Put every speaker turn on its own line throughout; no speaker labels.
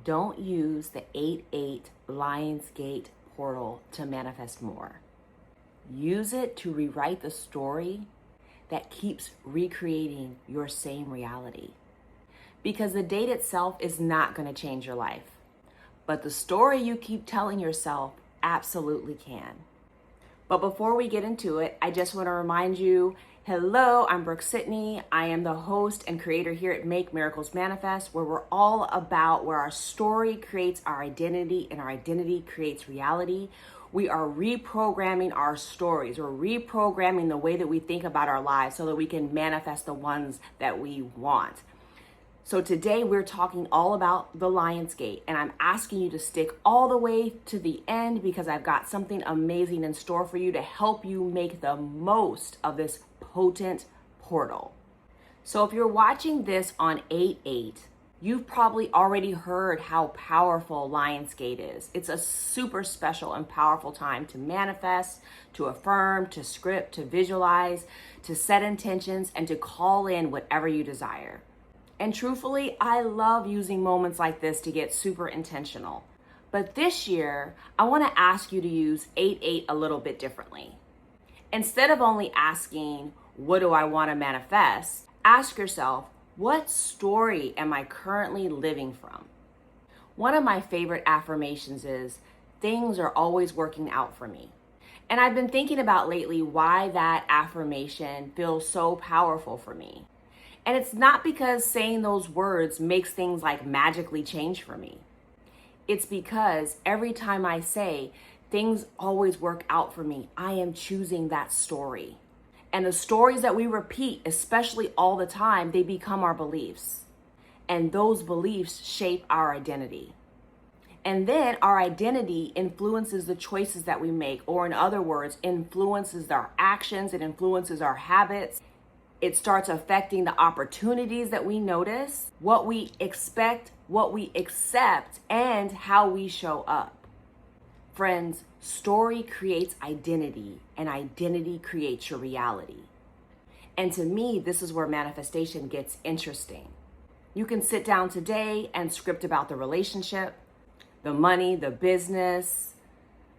Don't use the 8-8 Lionsgate portal to manifest more. Use it to rewrite the story that keeps recreating your same reality. Because the date itself is not going to change your life, but the story you keep telling yourself absolutely can. But before we get into it, I just want to remind you, hello, I'm Brooke-Sidney. I am the host and creator here at Make Miracles Manifest, where we're all about where our story creates our identity and our identity creates reality. We are reprogramming our stories or reprogramming the way that we think about our lives so that we can manifest the ones that we want. So today we're talking all about the Lionsgate, and I'm asking you to stick all the way to the end because I've got something amazing in store for you to help you make the most of this potent portal. So if you're watching this on 8-8, you've probably already heard how powerful Lionsgate is. It's a super special and powerful time to manifest, to affirm, to script, to visualize, to set intentions, and to call in whatever you desire. And truthfully, I love using moments like this to get super intentional. But this year, I want to ask you to use 8-8 a little bit differently. Instead of only asking, what do I want to manifest? Ask yourself, what story am I currently living from? One of my favorite affirmations is, things are always working out for me. And I've been thinking about lately why that affirmation feels so powerful for me. And it's not because saying those words makes things like magically change for me. It's because every time I say, things always work out for me, I am choosing that story. And the stories that we repeat, especially all the time, they become our beliefs. And those beliefs shape our identity. And then our identity influences the choices that we make, or in other words, influences our actions, it influences our habits. It starts affecting the opportunities that we notice, what we expect, what we accept, and how we show up. Friends, story creates identity, and identity creates your reality. And to me, this is where manifestation gets interesting. You can sit down today and script about the relationship, the money, the business,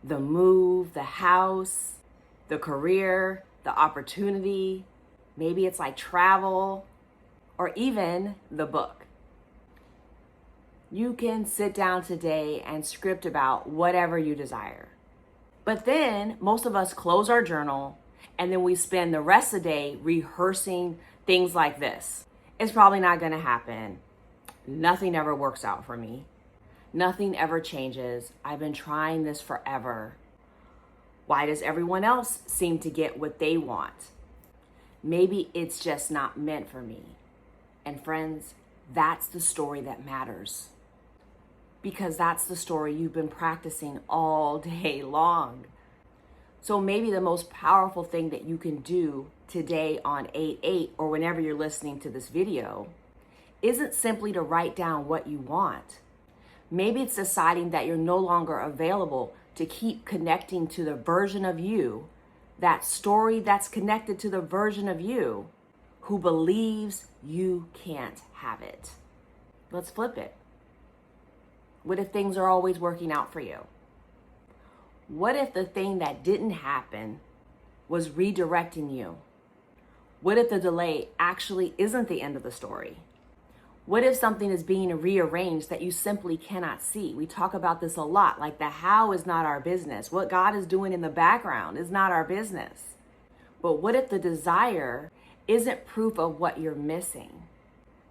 the move, the house, the career, the opportunity. Maybe it's like travel or even the book. You can sit down today and script about whatever you desire. But then most of us close our journal and then we spend the rest of the day rehearsing things like this. It's probably not going to happen. Nothing ever works out for me. Nothing ever changes. I've been trying this forever. Why does everyone else seem to get what they want? Maybe it's just not meant for me. And friends, that's the story that matters. Because that's the story you've been practicing all day long. So maybe the most powerful thing that you can do today on 8-8 or whenever you're listening to this video isn't simply to write down what you want. Maybe it's deciding that you're no longer available to keep connecting to the version of you, that story that's connected to the version of you who believes you can't have it. Let's flip it. What if things are always working out for you? What if the thing that didn't happen was redirecting you? What if the delay actually isn't the end of the story? What if something is being rearranged that you simply cannot see? We talk about this a lot, like the how is not our business. What God is doing in the background is not our business. But what if the desire isn't proof of what you're missing,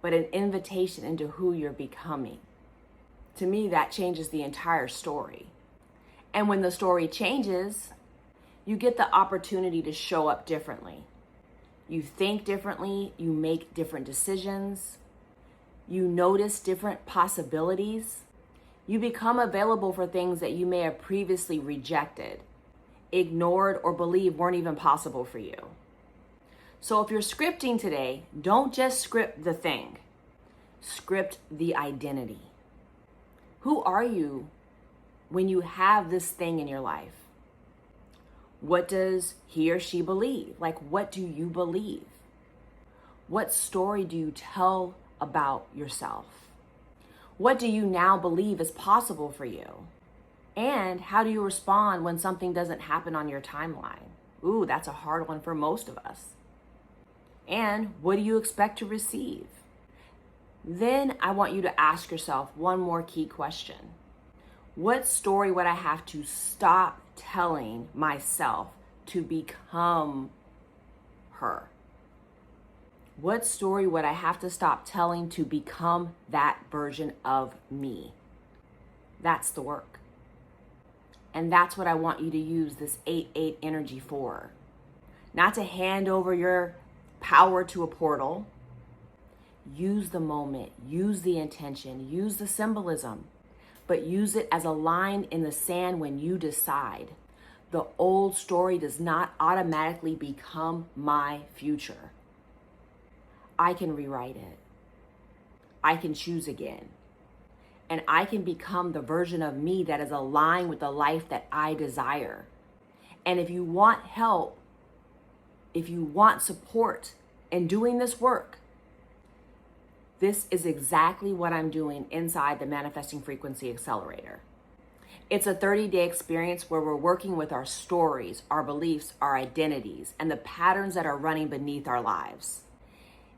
but an invitation into who you're becoming? To me, that changes the entire story. And when the story changes, you get the opportunity to show up differently. You think differently, you make different decisions. You notice different possibilities. You become available for things that you may have previously rejected, ignored, or believed weren't even possible for you. So if you're scripting today, don't just script the thing. Script the identity. Who are you when you have this thing in your life? What does he or she believe? Like, what do you believe? What story do you tell about yourself? What do you now believe is possible for you? And how do you respond when something doesn't happen on your timeline? Ooh, that's a hard one for most of us. And what do you expect to receive? Then I want you to ask yourself one more key question. What story would I have to stop telling myself to become her? What story would I have to stop telling to become that version of me? That's the work. And that's what I want you to use this 8-8 energy for. Not to hand over your power to a portal. Use the moment, use the intention, use the symbolism, but use it as a line in the sand when you decide. The old story does not automatically become my future. I can rewrite it. I can choose again. And I can become the version of me that is aligned with the life that I desire. And if you want help, if you want support in doing this work, this is exactly what I'm doing inside the Manifesting Frequency Accelerator. It's a 30-day experience where we're working with our stories, our beliefs, our identities, and the patterns that are running beneath our lives.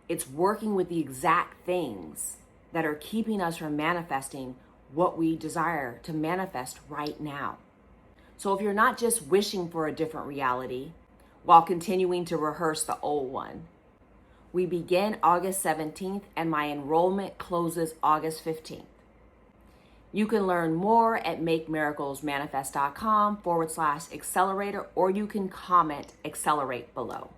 It's working with the exact things that are keeping us from manifesting what we desire to manifest right now. So if you're not just wishing for a different reality while continuing to rehearse the old one, we begin August 17th and my enrollment closes August 15th. You can learn more at makemiraclesmanifest.com/accelerator, or you can comment accelerate below.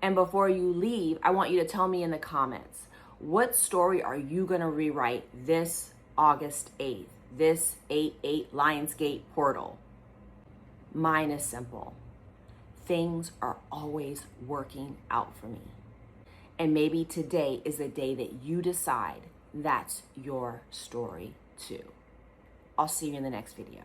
And before you leave, I want you to tell me in the comments, what story are you going to rewrite this August 8th, this 8-8 Lionsgate portal? Mine is simple. Things are always working out for me. And maybe today is the day that you decide that's your story too. I'll see you in the next video.